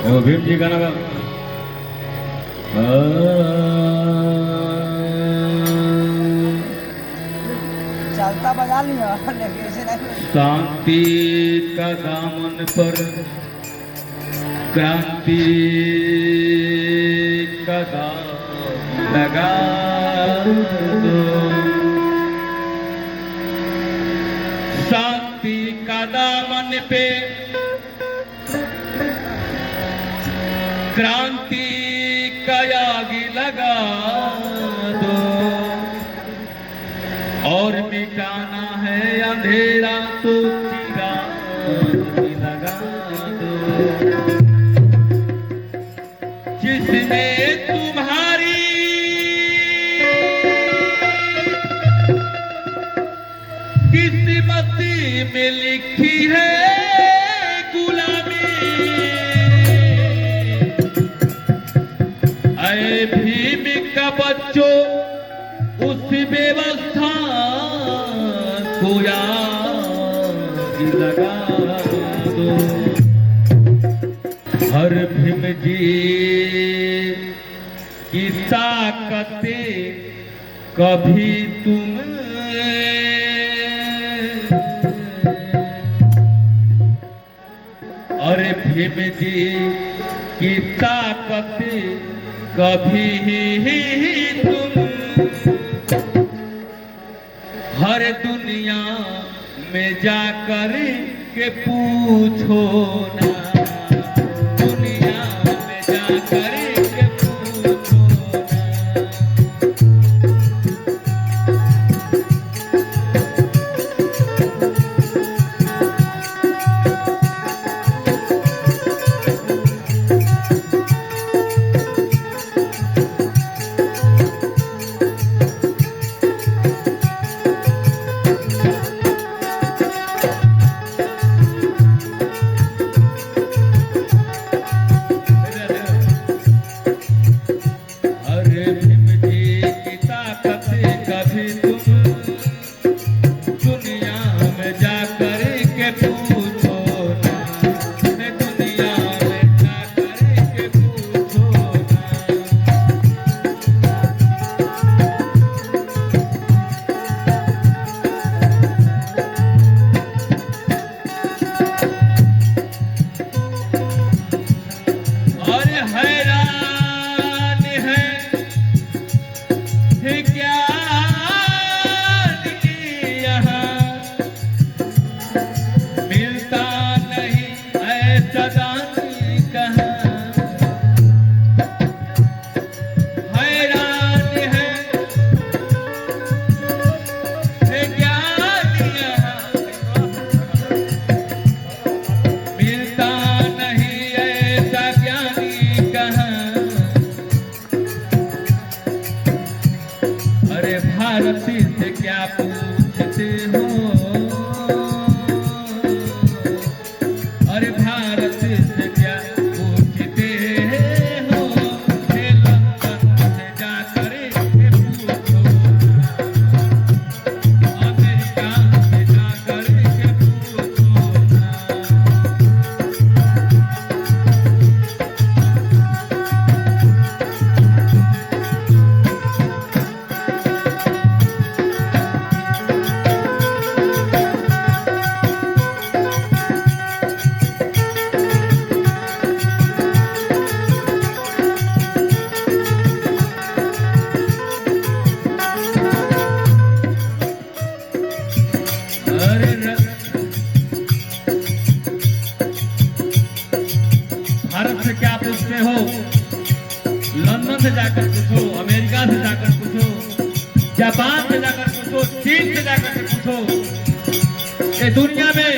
वो भीम जी का नाम चलता बजा लिया लेकिन इसे नहीं। शांति का दामन पर क्रांति का दाम लगा दो। शांति का दामन पे क्रांति का आग लगा दो और मिटाना है अंधेरा तो चिराग लगा दो। जिसने तुम्हारी किस्मत में लिखी है गुलामी, ऐ भीम का बच्चों उस व्यवस्था को याद लगा दो। हर भीम जी की ताकतें कभी तुम अरे भीम जी की ताकतें कभी ही तुम हर दुनिया में जाकर के पूछो ना, दुनिया में जाकर के पूछो ना। भारती से क्या पूछते हो, अरे भारत से क्या पूछते हो, लंदन से जाकर के पूछो, अमेरिका से जाकर के पूछो ना। भारत से क्या पूछते हो, लंदन से जाकर पूछो, अमेरिका से जाकर पूछो, जापान से जाकर पूछो, चीन से जाकर के पूछो। ये दुनिया में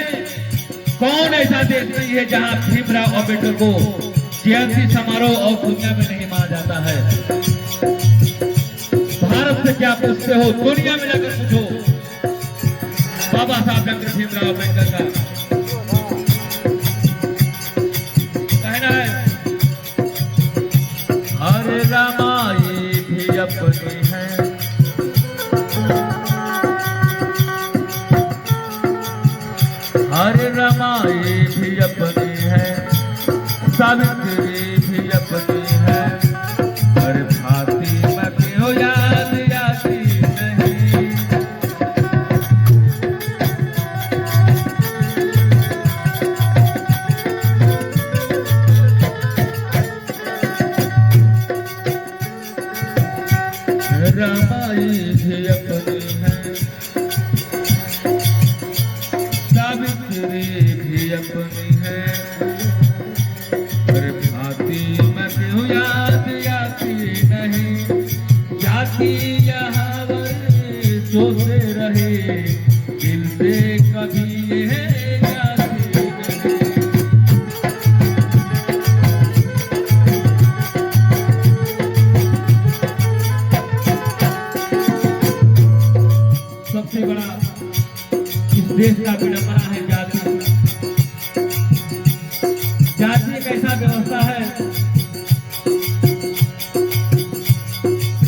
कौन ऐसा देश नहीं है जहां भीमराव अम्बेडकर को जयंती समारोह और दुनिया में नहीं माना जाता है। भारत से क्या पूछते हो, दुनिया में जाकर पूछो बाबा साहब डॉक्टर भीमराव अम्बेडकर का कहना है, हरे रामाई भी अपनी है, हरे रमाई भी अपनी है, सावित्री देश का विडंबना है जाति। जाति एक ऐसा व्यवस्था है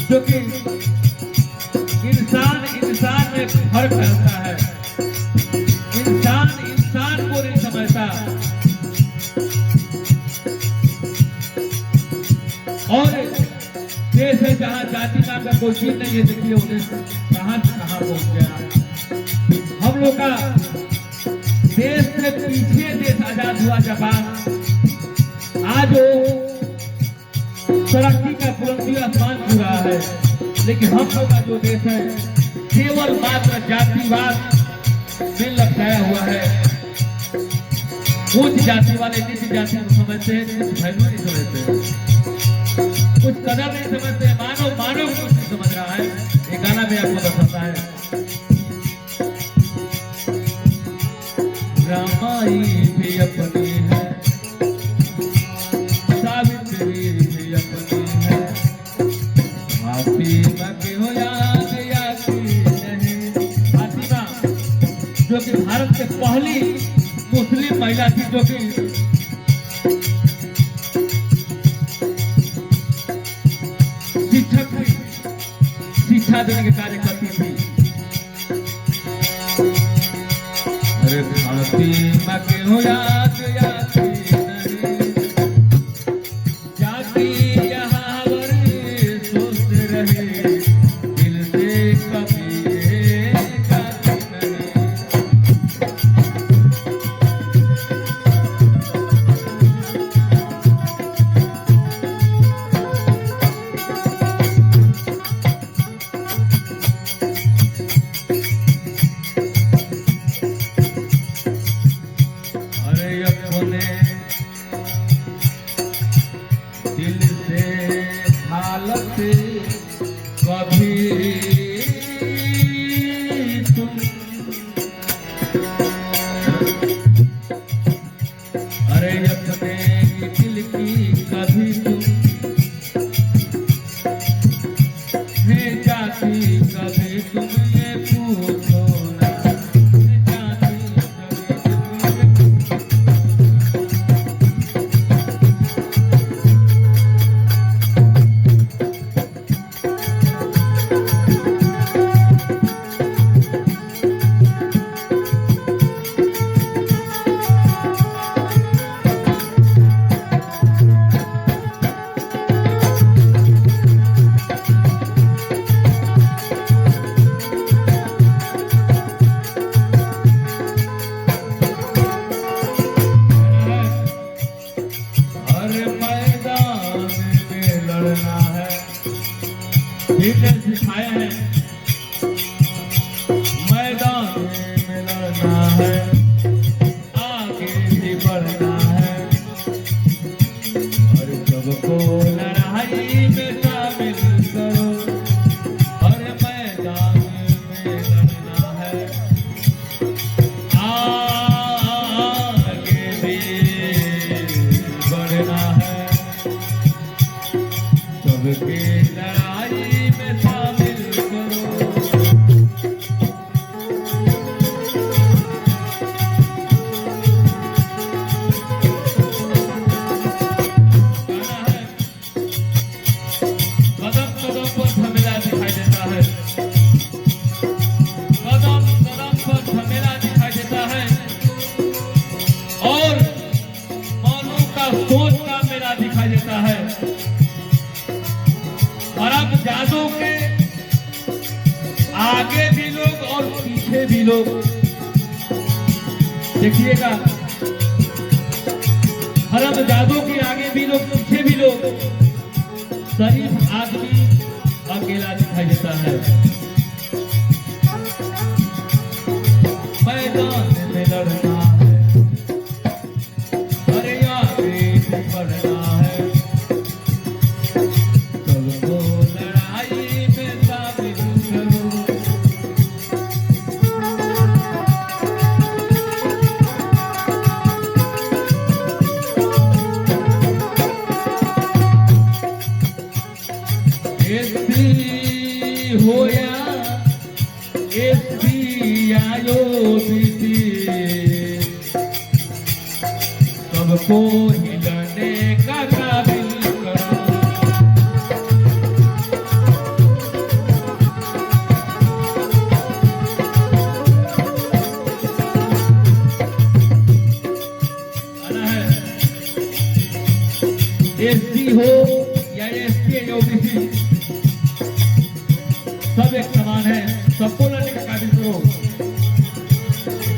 जो कि इंसान में फर्क करता है। इंसान को नहीं समझता और देश है जहाँ जाति नाम का कोई चीज नहीं है। देखिए उन्हें कहाँ से कहाँ पहुंच गया। हम लोग का देश से पीछे देश आजाद हुआ जापान, आज वो तरक्की का बुलंदी आसमान छू रहा है। लेकिन हम लोग का जो देश है केवल मात्र जातिवाद में लपटाया हुआ है। उच्च जाति वाले नीच जाति को समझते हैं, कुछ वैल्यू नहीं समझते, कुछ कदर नहीं समझते, मानव को कुछ नहीं समझ रहा है। ये गाना भी आपको बताता है। रामाई भी अपनी है, सावित्री भी अपनी है, फातिमा की हो याद आती नहीं। फातिमा जो कि भारत के पहली मुस्लिम महिला थी, जो कि शिक्षक थी, शिक्षा देने के कार्य करती थी। अरे फातिमा के हो याद आती नहीं, जाति यहाँ वर सोच रहे, दिल से कभी गाती नहीं। दिल से हालत कभी तुम, अरे अपने दिल की कभी तुम जाती, कभी तुम ये पूछो ना, जाती सिखाया है, मैदान में लड़ना है, आगे भी बढ़ना है, और सबको लड़ाई में शामिल करो, और मैदान में लड़ना है, आगे भी बढ़ना है, सबके लड़ाई में शामिल करो। कदम कदम पर झमेला दिखाई देता है, कदम कदम पर झमेला दिखाई देता है, और मानव का सोच का मेला दिखाई देता है। अरब जादों के आगे भी लोग और पीछे भी लोग, देखिएगा, अरब जादों के आगे भी लोग पीछे भी लोग, शरीफ आदमी अकेला दिखाई देता है। मैदान में लड़ना है, अरे आगे भी बढ़ना है, सबको लड़ाई में शामिल करो। एसपी हो या एसपी आयो बीती को हिलने का काबिल करो। आना है एससी हो या एसटी या ओबीसी, सब एक समान है, सबको लड़ने का काबिल करो।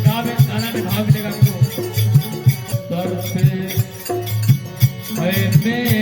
गाना में भाग मिलेगा आपको। सर पे है